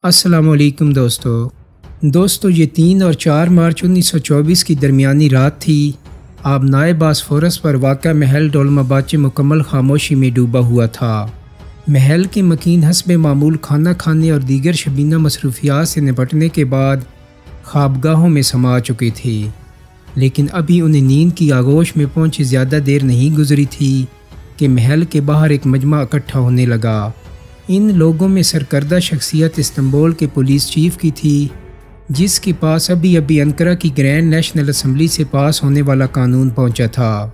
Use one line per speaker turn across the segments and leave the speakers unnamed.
السلام علیکم دوستو یہ 3 اور 4 مارچ 1924 کی درمیانی رات تھی۔ آبنائے باسفورس پر واقع محل ڈولماباچے مکمل خاموشی میں ڈوبا ہوا تھا۔ محل کے مکین حسب معمول کھانا کھانے اور دیگر شبینہ مصروفیات سے نپٹنے کے بعد خوابگاہوں میں سما چکے تھے، لیکن ابھی انہیں نیند کی آغوش میں پہنچے زیادہ دیر نہیں گزری تھی کہ محل کے باہر ایک مجمع اکٹھا ہونے لگا۔ ان لوگوں میں سرکردہ شخصیت استنبول کے پولیس چیف کی تھی، جس کے پاس ابھی انقرہ کی گرینڈ نیشنل اسمبلی سے پاس ہونے والا قانون پہنچا تھا۔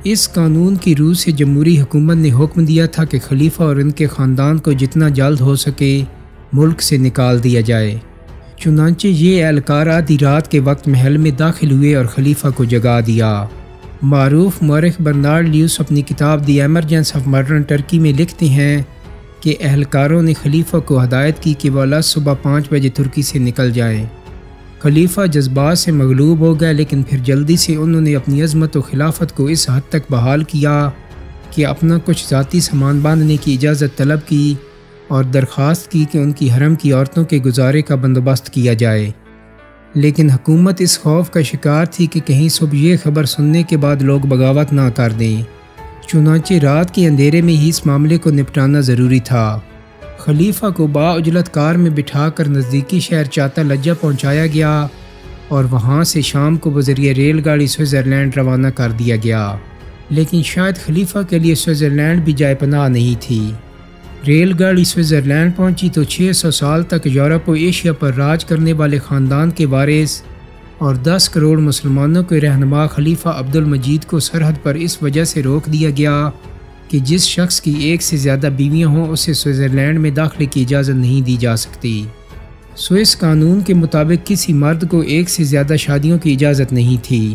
اس قانون کی روح سے جمہوری حکومت نے حکم دیا تھا کہ خلیفہ اور ان کے خاندان کو جتنا جلد ہو سکے ملک سے نکال دیا جائے۔ چنانچہ یہ اہلکار آدھی رات کے وقت محل میں داخل ہوئے اور خلیفہ کو جگا دیا۔ معروف مورخ برنارڈ لیوس اپنی کتاب the emergence of modern Turkey میں لکھتے ہیں کہ اہلکاروں نے خلیفہ کو ہدایت کی کہ وہ صبح 5 بجے ترکی سے نکل جائیں۔ خلیفہ جذبات سے مغلوب ہو گئے، لیکن پھر جلدی سے انہوں نے اپنی عظمت و خلافت کو اس حد تک بحال کیا کہ اپنا کچھ ذاتی سامان باندھنے کی اجازت طلب کی اور درخواست کی کہ ان کی حرم کی عورتوں کے گزارے کا بندوبست کیا جائے۔ لیکن حکومت اس خوف کا شکار تھی کہ کہیں صبح یہ خبر سننے کے بعد لوگ بغاوت نہ کر دیں، چنانچہ رات کے اندھیرے میں ہی اس معاملے کو نپٹانا ضروری تھا۔ خلیفہ کو باعجلت کار میں بٹھا کر نزدیکی شہر چاتا لجہ پہنچایا گیا اور وہاں سے شام کو بذریعہ ریل گاڑی سوئٹزرلینڈ روانہ کر دیا گیا، لیکن شاید خلیفہ کے لیے سوئٹزرلینڈ بھی جائے پناہ نہیں تھی۔ ریل گاڑی سوئٹزرلینڈ پہنچی تو 600 سال تک یورپ و ایشیا پر راج کرنے والے خاندان کے وارث اور 10 کروڑ مسلمانوں کے رہنما خلیفہ عبدالمجید کو سرحد پر اس وجہ سے روک دیا گیا کہ جس شخص کی ایک سے زیادہ بیویاں ہوں اسے سوئٹزرلینڈ میں داخلے کی اجازت نہیں دی جا سکتی۔ سوئس قانون کے مطابق کسی مرد کو ایک سے زیادہ شادیوں کی اجازت نہیں تھی۔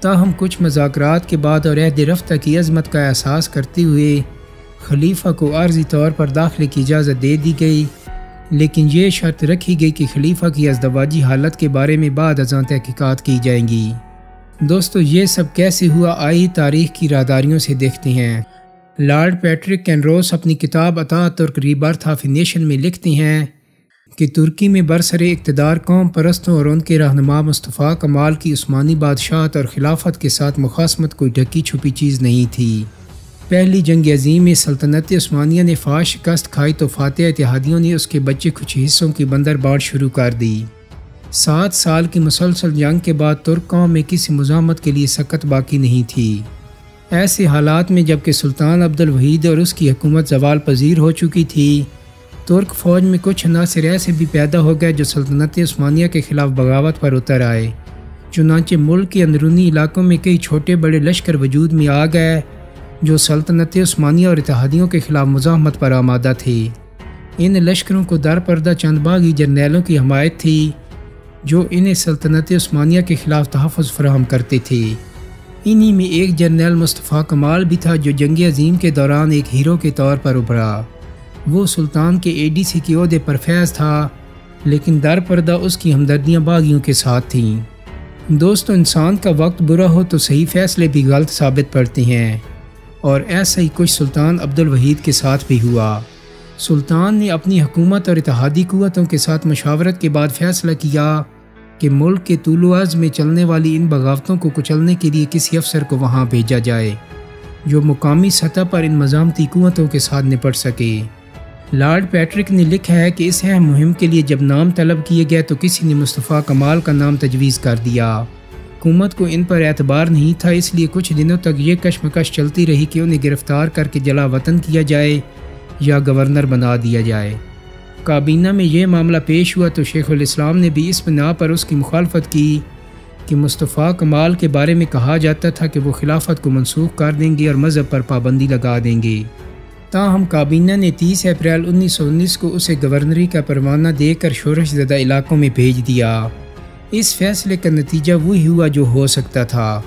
تاہم کچھ مذاکرات کے بعد اور عہد رفتہ کی عظمت کا احساس کرتے ہوئے خلیفہ کو عارضی طور پر داخلے کی اجازت دے دی گئی، لیکن یہ شرط رکھی گئی کہ خلیفہ کی ازدواجی حالت کے بارے میں بعد ازاں تحقیقات کی جائیں گی۔ دوستو یہ سب کیسے ہوا آئی تاریخ کی راہداریوں سے دیکھتے ہیں۔ لارڈ پیٹرک کینروس اپنی کتاب اتا ترک ری برتھ آف اے نیشن میں لکھتے ہیں کہ ترکی میں برسر اقتدار قوم پرستوں اور ان کے رہنما مصطفیٰ کمال کی عثمانی بادشاہت اور خلافت کے ساتھ مخاصمت کوئی ڈھکی چھپی چیز نہیں تھی۔ پہلی جنگ عظیم میں سلطنت عثمانیہ نے فاش شکست کھائی تو فاتح اتحادیوں نے اس کے بچے کچھ حصوں کی بندر بانٹ شروع کر دی۔ 7 سال کی مسلسل جنگ کے بعد ترک قوم میں کسی مزاحمت کے لیے سکت باقی نہیں تھی۔ ایسے حالات میں جبکہ سلطان عبدالوحید اور اس کی حکومت زوال پذیر ہو چکی تھی، ترک فوج میں کچھ عناصر ایسے بھی پیدا ہو گئے جو سلطنت عثمانیہ کے خلاف بغاوت پر اتر آئے۔ چنانچہ ملک کے اندرونی علاقوں میں کئی چھوٹے بڑے لشکر وجود میں آ گئے جو سلطنت عثمانیہ اور اتحادیوں کے خلاف مزاحمت پر آمادہ تھے۔ ان لشکروں کو در پردہ چند باغی جرنیلوں کی حمایت تھی جو انہیں سلطنت عثمانیہ کے خلاف تحفظ فراہم کرتے تھے۔ انہی میں ایک جرنیل مصطفیٰ کمال بھی تھا جو جنگ عظیم کے دوران ایک ہیرو کے طور پر ابھرا۔ وہ سلطان کے ADC کے عہدے پر فیض تھا، لیکن در پردہ اس کی ہمدردیاں باغیوں کے ساتھ تھیں۔ دوستو انسان کا وقت برا ہو تو صحیح فیصلے بھی غلط ثابت پڑتے ہیں، اور ایسا ہی کچھ سلطان عبدالوحید کے ساتھ بھی ہوا۔ سلطان نے اپنی حکومت اور اتحادی قوتوں کے ساتھ مشاورت کے بعد فیصلہ کیا کہ ملک کے طول و عرض میں چلنے والی ان بغاوتوں کو کچلنے کے لیے کسی افسر کو وہاں بھیجا جائے جو مقامی سطح پر ان مزاحمتی قوتوں کے ساتھ نپٹ سکے۔ لارڈ پیٹرک نے لکھا ہے کہ اس اہم مہم کے لیے جب نام طلب کیے گئے تو کسی نے مصطفیٰ کمال کا نام تجویز کر دیا۔ حکومت کو ان پر اعتبار نہیں تھا، اس لیے کچھ دنوں تک یہ کشمکش چلتی رہی کہ انہیں گرفتار کر کے جلا وطن کیا جائے یا گورنر بنا دیا جائے۔ کابینہ میں یہ معاملہ پیش ہوا تو شیخ الاسلام نے بھی اس بنا پر اس کی مخالفت کی کہ مصطفیٰ کمال کے بارے میں کہا جاتا تھا کہ وہ خلافت کو منسوخ کر دیں گے اور مذہب پر پابندی لگا دیں گے۔ تاہم کابینہ نے 30 اپریل 1919 کو اسے گورنری کا پروانہ دے کر شورش زدہ علاقوں میں بھیج دیا۔ اس فیصلے کا نتیجہ وہی ہوا جو ہو سکتا تھا۔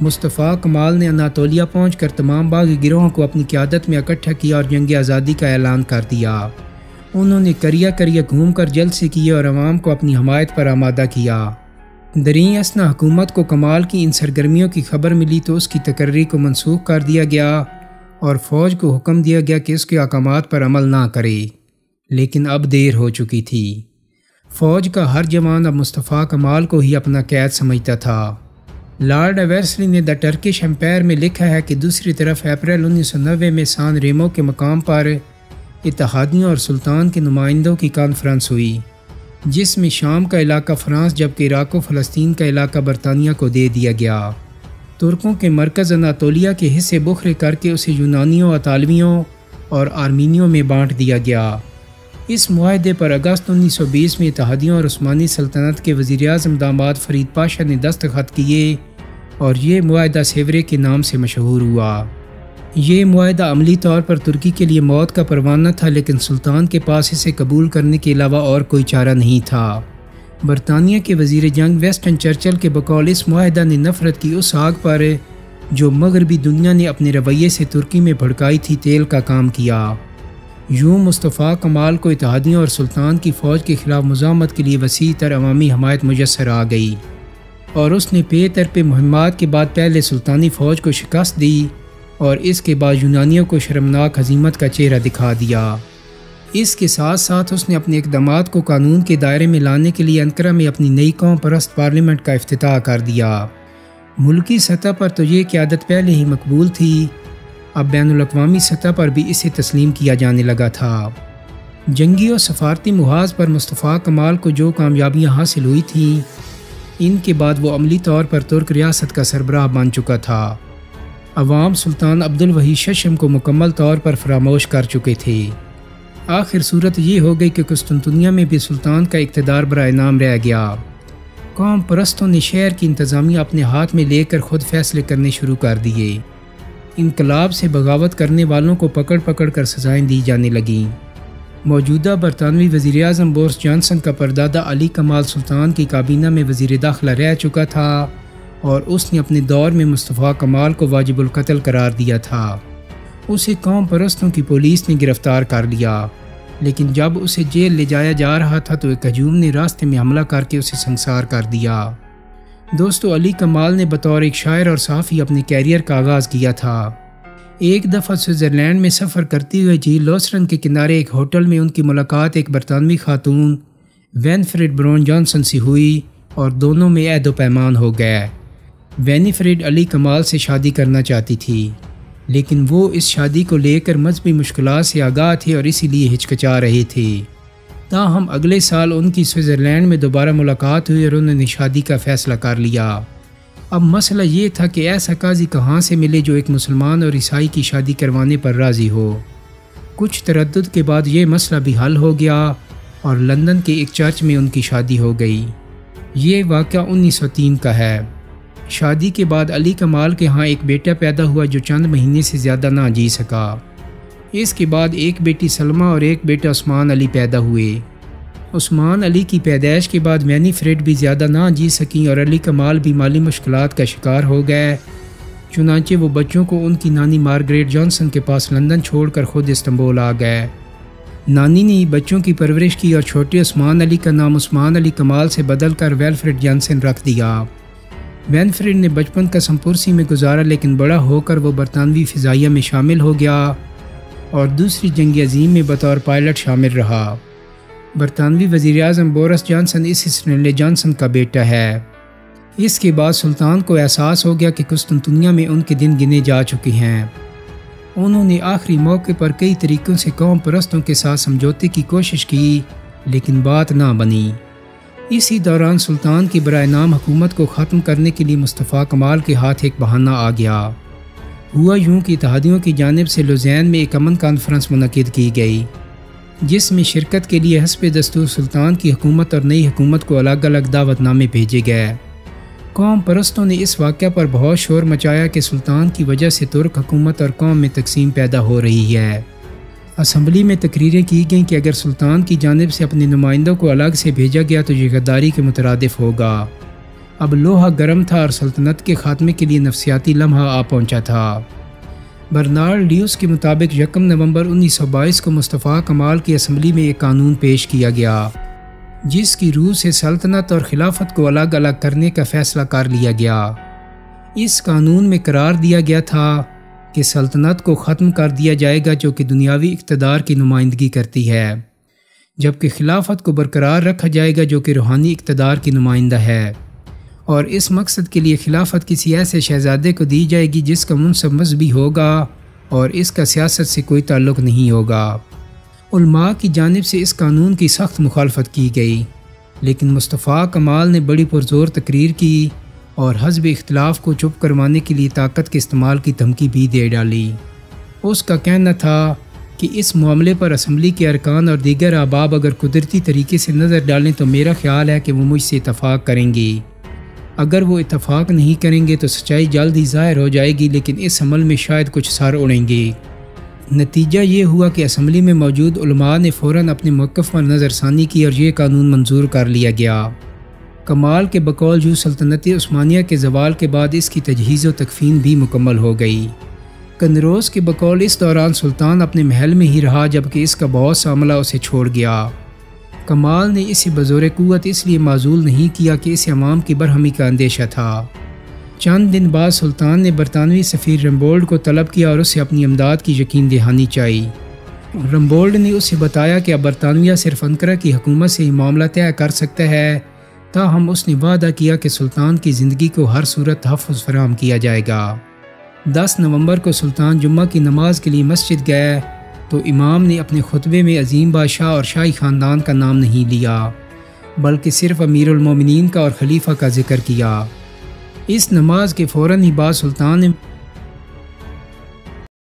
مصطفیٰ کمال نے اناطولیہ پہنچ کر تمام باغی گروہوں کو اپنی قیادت میں اکٹھا کیا اور جنگ آزادی کا اعلان کر دیا۔ انہوں نے کریا گھوم کر جلسے کیے اور عوام کو اپنی حمایت پر آمادہ کیا۔ دریں اثنا حکومت کو کمال کی ان سرگرمیوں کی خبر ملی تو اس کی تقرری کو منسوخ کر دیا گیا اور فوج کو حکم دیا گیا کہ اس کے احکامات پر عمل نہ کرے۔ لیکن اب دیر ہو چکی تھی۔ فوج کا ہر جوان اب مصطفیٰ کمال کو ہی اپنا قید سمجھتا تھا۔ لارڈ ایورسلی نے دا ٹرکش امپائر میں لکھا ہے کہ دوسری طرف اپریل 1990 میں سان ریمو کے مقام پر اتحادیوں اور سلطان کے نمائندوں کی کانفرنس ہوئی، جس میں شام کا علاقہ فرانس جبکہ عراق و فلسطین کا علاقہ برطانیہ کو دے دیا گیا۔ ترکوں کے مرکز اناطولیہ کے حصے بکھرے کر کے اسے یونانیوں، اطالویوں اور آرمینیوں میں بانٹ دیا گیا۔ اس معاہدے پر اگست 1920 میں اتحادیوں اور عثمانی سلطنت کے وزیر اعظم داماد فرید پاشا نے دستخط کیے اور یہ معاہدہ سیورے کے نام سے مشہور ہوا۔ یہ معاہدہ عملی طور پر ترکی کے لیے موت کا پروانہ تھا، لیکن سلطان کے پاس اسے قبول کرنے کے علاوہ اور کوئی چارہ نہیں تھا۔ برطانیہ کے وزیر جنگ ویسٹن چرچل کے بقول اس معاہدہ نے نفرت کی اس آگ پر جو مغربی دنیا نے اپنے رویے سے ترکی میں بھڑکائی تھی تیل کا کام کیا۔ یوں مصطفیٰ کمال کو اتحادیوں اور سلطان کی فوج کے خلاف مزاحمت کے لیے وسیع تر عوامی حمایت میسر آ گئی، اور اس نے پے در پے مہمات کے بعد پہلے سلطانی فوج کو شکست دی اور اس کے بعد یونانیوں کو شرمناک ہزیمت کا چہرہ دکھا دیا۔ اس کے ساتھ ساتھ اس نے اپنے اقدامات کو قانون کے دائرے میں لانے کے لیے انقرہ میں اپنی نئی قوم پرست پارلیمنٹ کا افتتاح کر دیا۔ ملکی سطح پر تو یہ قیادت پہلے ہی مقبول تھی، اب بین الاقوامی سطح پر بھی اسے تسلیم کیا جانے لگا تھا۔ جنگی اور سفارتی محاذ پر مصطفیٰ کمال کو جو کامیابیاں حاصل ہوئی تھیں، ان کے بعد وہ عملی طور پر ترک ریاست کا سربراہ بن چکا تھا۔ عوام سلطان عبدالوحید ششم کو مکمل طور پر فراموش کر چکے تھے۔ آخر صورت یہ ہو گئی کہ قسطنطنیہ میں بھی سلطان کا اقتدار برائے نام رہ گیا۔ قوم پرستوں نے شہر کی انتظامیہ اپنے ہاتھ میں لے کر خود فیصلے کرنے شروع کر دیے۔ انقلاب سے بغاوت کرنے والوں کو پکڑ پکڑ کر سزائیں دی جانے لگیں۔ موجودہ برطانوی وزیر اعظم بورس جانسن کا پردادا علی کمال سلطان کی کابینہ میں وزیر داخلہ رہ چکا تھا اور اس نے اپنے دور میں مصطفیٰ کمال کو واجب القتل قرار دیا تھا۔ اسے قوم پرستوں کی پولیس نے گرفتار کر لیا، لیکن جب اسے جیل لے جایا جا رہا تھا تو ایک ہجوم نے راستے میں حملہ کر کے اسے سنگسار کر دیا۔ دوستو، علی کمال نے بطور ایک شاعر اور صحافی اپنے کیریئر کا آغاز کیا تھا۔ ایک دفعہ سوئٹزرلینڈ میں سفر کرتے ہوئے جھیل لوسرن کے کنارے ایک ہوٹل میں ان کی ملاقات ایک برطانوی خاتون وینفریڈ برون جانسن سے ہوئی اور دونوں میں عہد و پیمان ہو گئے۔ وینفریڈ علی کمال سے شادی کرنا چاہتی تھی، لیکن وہ اس شادی کو لے کر مذہبی مشکلات سے آگاہ تھے اور اسی لیے ہچکچا رہے تھے۔ تاہم اگلے سال ان کی سوئٹزرلینڈ میں دوبارہ ملاقات ہوئی اور انہوں نے شادی کا فیصلہ کر لیا۔ اب مسئلہ یہ تھا کہ ایسا قاضی کہاں سے ملے جو ایک مسلمان اور عیسائی کی شادی کروانے پر راضی ہو۔ کچھ تردد کے بعد یہ مسئلہ بھی حل ہو گیا اور لندن کے ایک چرچ میں ان کی شادی ہو گئی۔ یہ واقعہ 1903 کا ہے۔ شادی کے بعد علی کمال کے ہاں ایک بیٹا پیدا ہوا جو چند مہینے سے زیادہ نہ جی سکا۔ اس کے بعد ایک بیٹی سلمہ اور ایک بیٹا عثمان علی پیدا ہوئے۔ عثمان علی کی پیدائش کے بعد وینفریڈ بھی زیادہ نہ جی سکیں اور علی کمال بھی مالی مشکلات کا شکار ہو گئے، چنانچہ وہ بچوں کو ان کی نانی مارگریٹ جانسن کے پاس لندن چھوڑ کر خود استنبول آ گئے۔ نانی نے بچوں کی پرورش کی اور چھوٹے عثمان علی کا نام عثمان علی کمال سے بدل کر ویلفریڈ جانسن رکھ دیا۔ وینفریڈ نے بچپن کا سمپرسی میں گزارا، لیکن بڑا ہو کر وہ برطانوی فضائیہ میں شامل ہو گیا اور دوسری جنگ عظیم میں بطور پائلٹ شامل رہا۔ برطانوی وزیر اعظم بورس جانسن اس اسٹینلے جانسن کا بیٹا ہے۔ اس کے بعد سلطان کو احساس ہو گیا کہ قسطنطنیہ میں ان کے دن گنے جا چکے ہیں۔ انہوں نے آخری موقع پر کئی طریقوں سے قوم پرستوں کے ساتھ سمجھوتے کی کوشش کی، لیکن بات نہ بنی۔ اسی دوران سلطان کی برائے نام حکومت کو ختم کرنے کے لیے مصطفیٰ کمال کے ہاتھ ایک بہانہ آ گیا۔ ہوا یوں کہ اتحادیوں کی جانب سے لوزین میں ایک امن کانفرنس منعقد کی گئی، جس میں شرکت کے لیے حسب دستور سلطان کی حکومت اور نئی حکومت کو الگ الگ دعوت نامے بھیجے گئے۔ قوم پرستوں نے اس واقعہ پر بہت شور مچایا کہ سلطان کی وجہ سے ترک حکومت اور قوم میں تقسیم پیدا ہو رہی ہے۔ اسمبلی میں تقریریں کی گئیں کہ اگر سلطان کی جانب سے اپنے نمائندوں کو الگ سے بھیجا گیا تو یہ غداری کے مترادف ہوگا۔ اب لوہا گرم تھا اور سلطنت کے خاتمے کے لیے نفسیاتی لمحہ آ پہنچا تھا۔ برنارڈ لیوس کے مطابق 1 نومبر 1922 کو مصطفیٰ کمال کی اسمبلی میں ایک قانون پیش کیا گیا، جس کی روح سے سلطنت اور خلافت کو الگ الگ کرنے کا فیصلہ کر لیا گیا۔ اس قانون میں قرار دیا گیا تھا کہ سلطنت کو ختم کر دیا جائے گا جو کہ دنیاوی اقتدار کی نمائندگی کرتی ہے۔ جبکہ خلافت کو برقرار رکھا جائے گا جو کہ روحانی اقتدار کی نمائندہ ہے، اور اس مقصد کے لیے خلافت کسی ایسے شہزادے کو دی جائے گی جس کا منصب مذہبی ہوگا اور اس کا سیاست سے کوئی تعلق نہیں ہوگا۔ علماء کی جانب سے اس قانون کی سخت مخالفت کی گئی، لیکن مصطفیٰ کمال نے بڑی پرزور تقریر کی اور حزب اختلاف کو چپ کروانے کے لیے طاقت کے استعمال کی دھمکی بھی دے ڈالی۔ اس کا کہنا تھا کہ اس معاملے پر اسمبلی کے ارکان اور دیگر احباب اگر قدرتی طریقے سے نظر ڈالیں تو میرا خیال ہے کہ وہ مجھ سے اتفاق کریں گے۔ اگر وہ اتفاق نہیں کریں گے تو سچائی جلد ہی ظاہر ہو جائے گی، لیکن اس عمل میں شاید کچھ سر اڑیں گے۔ نتیجہ یہ ہوا کہ اسمبلی میں موجود علماء نے فوراً اپنے موقف پر نظر ثانی کی اور یہ قانون منظور کر لیا گیا۔ کمال کے بقول جو سلطنت عثمانیہ کے زوال کے بعد اس کی تجہیز و تکفین بھی مکمل ہو گئی۔ کنروز کے بقول اس دوران سلطان اپنے محل میں ہی رہا جبکہ اس کا بہت سا عملہ اسے چھوڑ گیا۔ کمال نے اسے بزور قوت اس لیے معزول نہیں کیا کہ اسے عوام کی برہمی کا اندیشہ تھا۔ چند دن بعد سلطان نے برطانوی سفیر رمبولڈ کو طلب کیا اور اسے اپنی امداد کی یقین دہانی چاہی۔ رمبولڈ نے اسے بتایا کہ اب برطانیہ صرف انقرہ کی حکومت سے ہی معاملہ طے کر سکتا ہے، تاہم اس نے وعدہ کیا کہ سلطان کی زندگی کو ہر صورت تحفظ فراہم کیا جائے گا۔ 10 نومبر کو سلطان جمعہ کی نماز کے لیے مسجد گئے تو امام نے اپنے خطبے میں عظیم بادشاہ اور شاہی خاندان کا نام نہیں لیا، بلکہ صرف امیر المومنین کا اور خلیفہ کا ذکر کیا۔ اس نماز کے فوراً ہی بعد سلطان نے